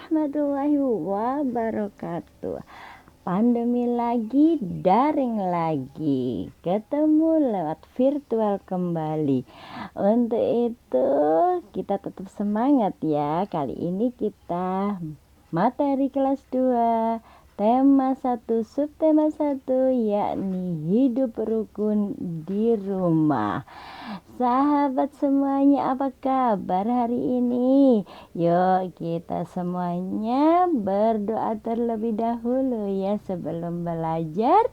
warahmatullahi wabarakatuh. Pandemi lagi, daring lagi, ketemu lewat virtual kembali. Untuk itu kita tetap semangat ya. Kali ini kita materi kelas 2, tema 1, subtema 1, yakni hidup rukun di rumah. Sahabat semuanya, apa kabar hari ini? Yuk kita semuanya berdoa terlebih dahulu ya sebelum belajar.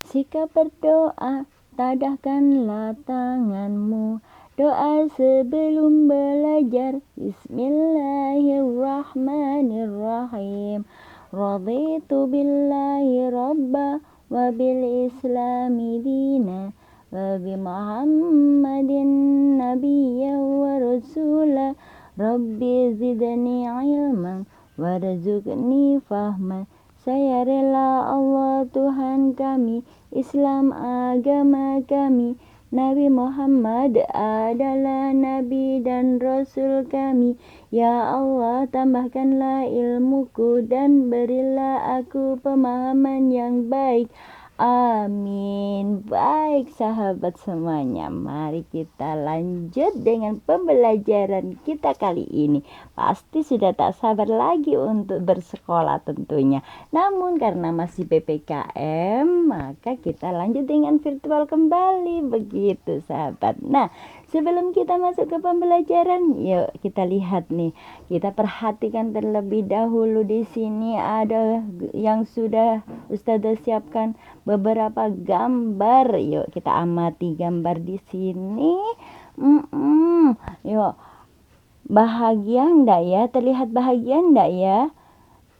Sikap berdoa, tadahkanlah tanganmu. Doa sebelum belajar. Bismillahirrahmanirrahim. Raditu billahi rabba wa bil islami dina wa bi Muhammadin nabiyya wa rasula. Rabbi zidni ilman warzuqni fahman. Saya rela Allah Tuhan kami, Islam agama kami, Nabi Muhammad adalah Nabi dan Rasul kami. Ya Allah, tambahkanlah ilmuku dan berilah aku pemahaman yang baik. Amin. Baik sahabat semuanya, mari kita lanjut dengan pembelajaran kita kali ini. Pasti sudah tak sabar lagi untuk bersekolah tentunya. Namun karena masih PPKM, maka kita lanjut dengan virtual kembali. Begitu sahabat. Nah, sebelum kita masuk ke pembelajaran, yuk kita lihat nih. Kita perhatikan terlebih dahulu di sini ada yang sudah Ustazah siapkan beberapa gambar. Yuk kita amati gambar di sini. Yuk, bahagia enggak ya? Terlihat bahagia enggak ya?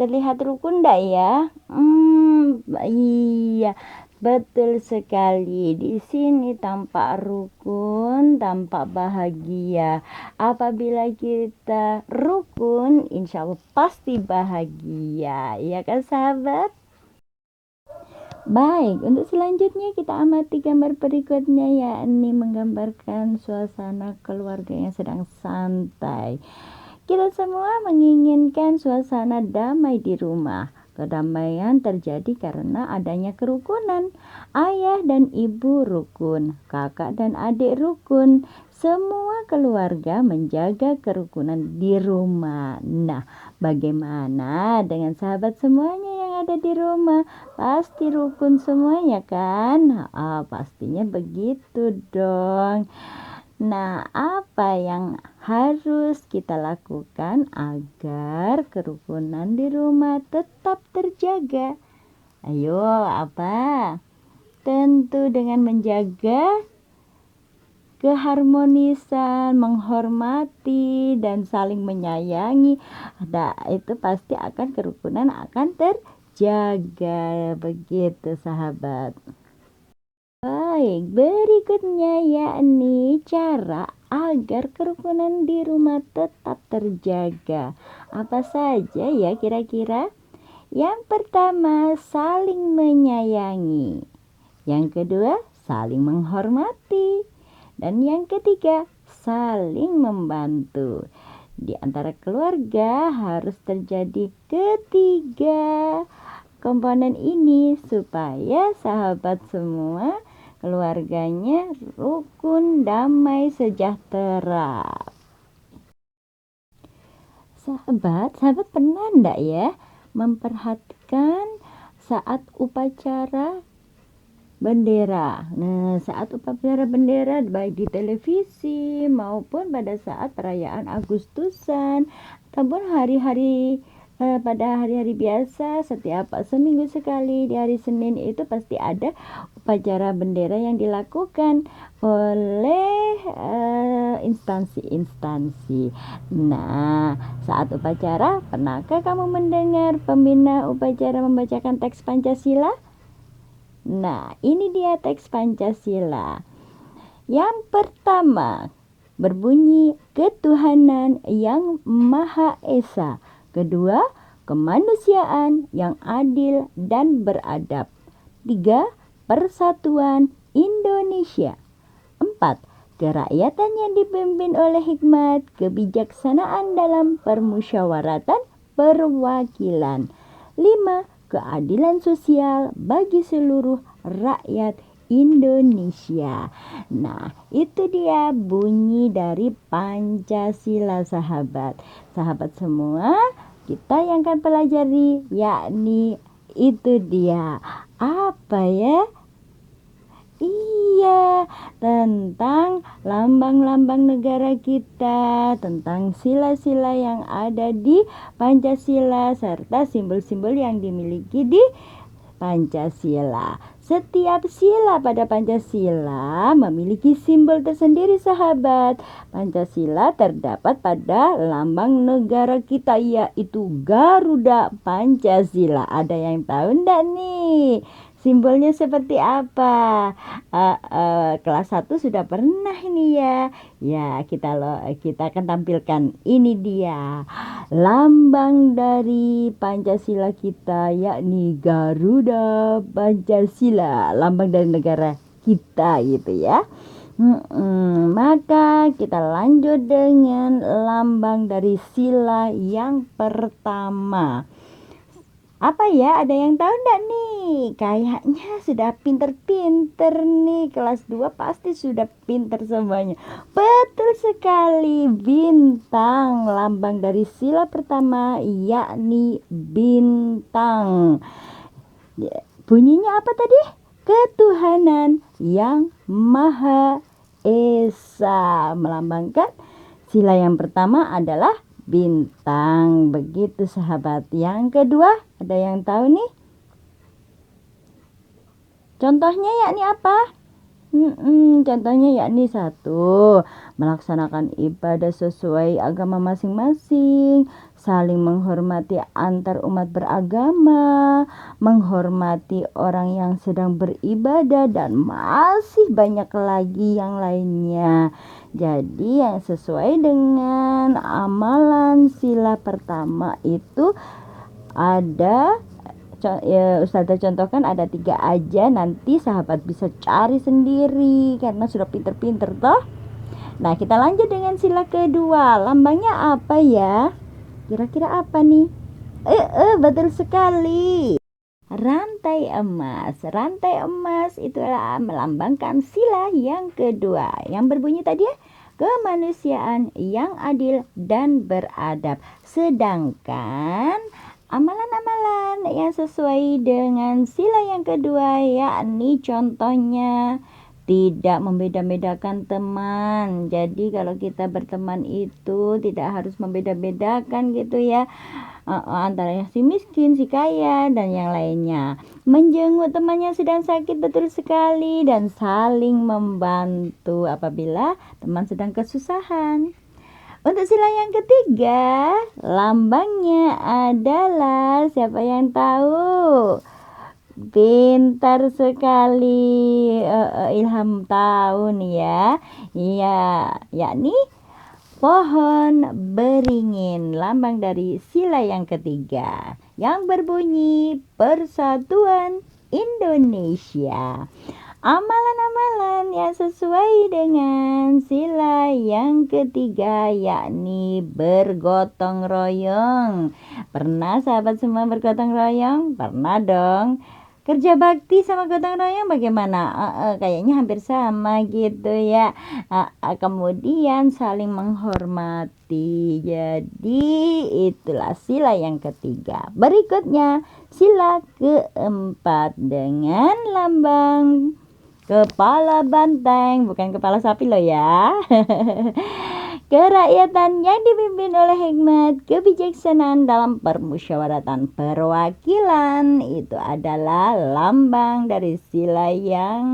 Terlihat rukun enggak ya? Iya, betul sekali. Di sini tampak rukun, tampak bahagia. Apabila kita rukun, insya Allah pasti bahagia. Ya kan sahabat? Baik, untuk selanjutnya kita amati gambar berikutnya, yakni menggambarkan suasana keluarga yang sedang santai. Kita semua menginginkan suasana damai di rumah. Kedamaian terjadi karena adanya kerukunan. Ayah dan ibu rukun, kakak dan adik rukun. Semua keluarga menjaga kerukunan di rumah. Nah, bagaimana dengan sahabat semuanya yang ada di rumah? Pasti rukun semuanya kan? Pastinya begitu dong. Nah, apa yang harus kita lakukan agar kerukunan di rumah tetap terjaga? Ayo, apa? Tentu dengan menjaga keharmonisan, menghormati, dan saling menyayangi. Nah, itu pasti akan kerukunan akan terjaga. Begitu sahabat. Baik, berikutnya yakni cara agar kerukunan di rumah tetap terjaga. Apa saja ya kira-kira? Yang pertama, saling menyayangi. Yang kedua, saling menghormati. Dan yang ketiga, saling membantu. Di antara keluarga harus terjadi ketiga komponen ini supaya sahabat semua keluarganya rukun, damai, sejahtera. Sahabat pernah enggak ya memperhatikan saat upacara bendera? Nah, saat upacara bendera baik di televisi maupun pada saat perayaan Agustusan ataupun hari-hari pada hari-hari biasa, setiap seminggu sekali di hari Senin itu pasti ada upacara bendera yang dilakukan oleh instansi-instansi. Nah, saat upacara, pernahkah kamu mendengar pembina upacara membacakan teks Pancasila? Nah, ini dia teks Pancasila. Yang pertama, berbunyi ketuhanan yang Maha Esa. Kedua, kemanusiaan yang adil dan beradab. 3, persatuan Indonesia. 4, kerakyatan yang dipimpin oleh hikmat, kebijaksanaan dalam permusyawaratan perwakilan. 5. Keadilan sosial bagi seluruh rakyat Indonesia. Nah, itu dia bunyi dari Pancasila, sahabat. Sahabat semua, kita yang akan pelajari yakni itu dia. Apa ya? Iya, tentang lambang-lambang negara kita, tentang sila-sila yang ada di Pancasila, serta simbol-simbol yang dimiliki di Pancasila. Setiap sila pada Pancasila memiliki simbol tersendiri, sahabat. Pancasila terdapat pada lambang negara kita, yaitu Garuda Pancasila. Ada yang tahu enggak nih? Simbolnya seperti apa? Kelas 1 sudah pernah ini ya. Ya, kita akan tampilkan. Ini dia lambang dari Pancasila kita, yakni Garuda Pancasila, lambang dari negara kita gitu ya. Maka kita lanjut dengan lambang dari sila yang pertama. Apa ya? Ada yang tahu enggak nih? Kayaknya sudah pinter-pinter nih. Kelas 2 pasti sudah pinter semuanya. Betul sekali, bintang. Lambang dari sila pertama yakni bintang. Bunyinya apa tadi? Ketuhanan yang Maha Esa. Melambangkan sila yang pertama adalah bintang. Begitu sahabat. Yang kedua, ada yang tahu nih? Contohnya yakni apa? Contohnya yakni 1. Melaksanakan ibadah sesuai agama masing-masing, saling menghormati antar umat beragama, menghormati orang yang sedang beribadah, dan masih banyak lagi yang lainnya. Jadi yang sesuai dengan amalan sila pertama itu ada, ya Ustazah contohkan ada 3 aja, nanti sahabat bisa cari sendiri karena sudah pinter-pinter toh. Nah, kita lanjut dengan sila kedua. Lambangnya apa ya? Kira-kira apa nih? Betul sekali. Rantai emas. Rantai emas itulah melambangkan sila yang kedua, yang berbunyi tadi ya, kemanusiaan yang adil dan beradab. Sedangkan amalan-amalan yang sesuai dengan sila yang kedua yakni contohnya tidak membeda-bedakan teman. Jadi kalau kita berteman itu tidak harus membeda-bedakan gitu ya, antara yang si miskin, si kaya, dan yang lainnya. Menjenguk temannya sedang sakit, betul sekali, dan saling membantu apabila teman sedang kesusahan. Untuk sila yang ketiga, lambangnya adalah, siapa yang tahu? Pintar sekali, Ilham tahu nih ya. Iya, yakni pohon beringin, lambang dari sila yang ketiga, yang berbunyi Persatuan Indonesia. Amalan-amalan yang sesuai dengan sila yang ketiga yakni bergotong royong. Pernah sahabat semua bergotong royong? Pernah dong. Kerja bakti sama gotong royong bagaimana? Kayaknya hampir sama gitu ya. Kemudian saling menghormati. Jadi itulah sila yang ketiga. Berikutnya sila keempat dengan lambang kepala banteng, bukan kepala sapi loh ya. Kerakyatan yang dipimpin oleh hikmat kebijaksanaan dalam permusyawaratan perwakilan itu adalah lambang dari sila yang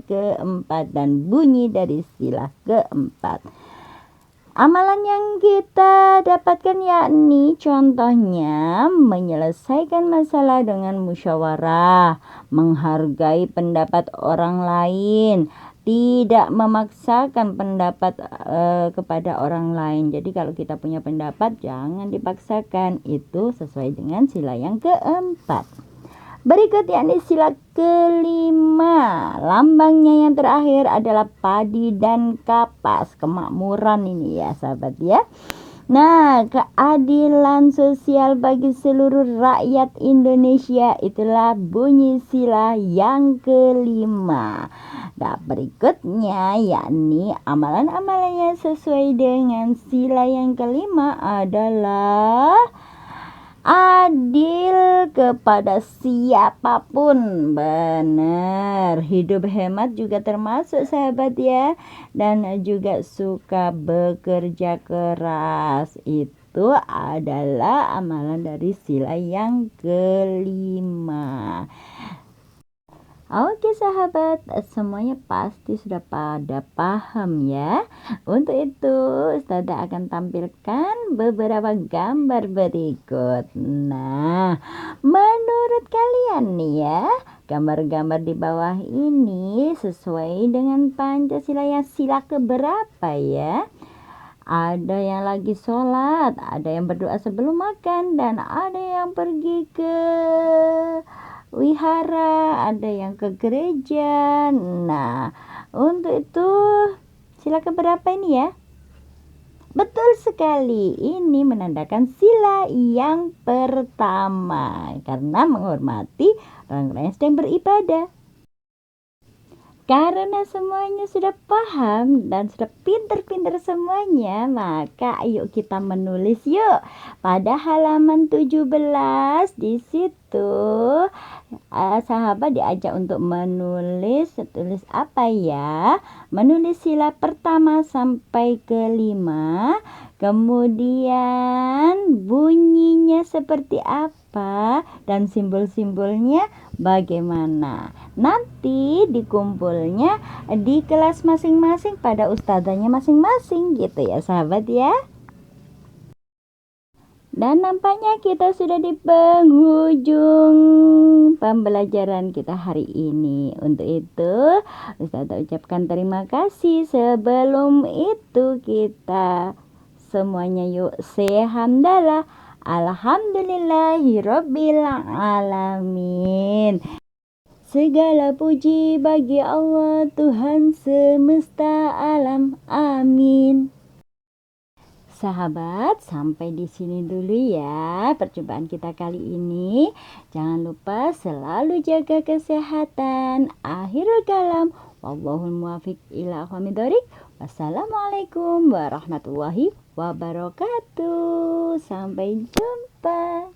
keempat dan bunyi dari sila keempat. Amalan yang kita dapatkan yakni contohnya menyelesaikan masalah dengan musyawarah, menghargai pendapat orang lain, tidak memaksakan pendapat kepada orang lain. Jadi kalau kita punya pendapat jangan dipaksakan. Itu sesuai dengan sila yang keempat. Berikut yakni sila kelima. Lambangnya yang terakhir adalah padi dan kapas, kemakmuran ini ya sahabat ya. Nah, keadilan sosial bagi seluruh rakyat Indonesia itulah bunyi sila yang kelima. Nah, berikutnya yakni amalan-amalannya sesuai dengan sila yang kelima adalah adil kepada siapapun. Benar, hidup hemat juga termasuk sahabat ya. Dan juga suka bekerja keras. Itu adalah amalan dari sila yang kelima. Oke sahabat, semuanya pasti sudah pada paham ya. Untuk itu, Ustazah akan tampilkan beberapa gambar berikut. Nah, menurut kalian nih ya, gambar-gambar di bawah ini sesuai dengan Pancasila yang sila keberapa ya? Ada yang lagi sholat, ada yang berdoa sebelum makan, dan ada yang pergi ke wihara, ada yang ke gereja. Nah, untuk itu sila keberapa ini ya? Betul sekali, ini menandakan sila yang pertama karena menghormati orang-orang yang sedang beribadah. Karena semuanya sudah paham dan sudah pintar-pintar semuanya, maka ayo kita menulis yuk. Pada halaman 17 di situ sahabat diajak untuk tulis apa ya? Menulis sila pertama sampai kelima. Kemudian bunyinya seperti apa dan simbol-simbolnya bagaimana. Nanti dikumpulnya di kelas masing-masing pada ustazahnya masing-masing gitu ya sahabat ya. Dan nampaknya kita sudah di penghujung pembelajaran kita hari ini. Untuk itu, Ustazah ucapkan terima kasih. Sebelum itu kita semuanya yuk say hamdalah. Alhamdulillahirabbil alamin. Segala puji bagi Allah Tuhan semesta alam. Amin. Sahabat, sampai di sini dulu ya perjumpaan kita kali ini. Jangan lupa selalu jaga kesehatan. Akhirul kalam. Wallahul muwaffiq ila aqwamit thoriq. Wassalamualaikum warahmatullahi wabarakatuh. Sampai jumpa.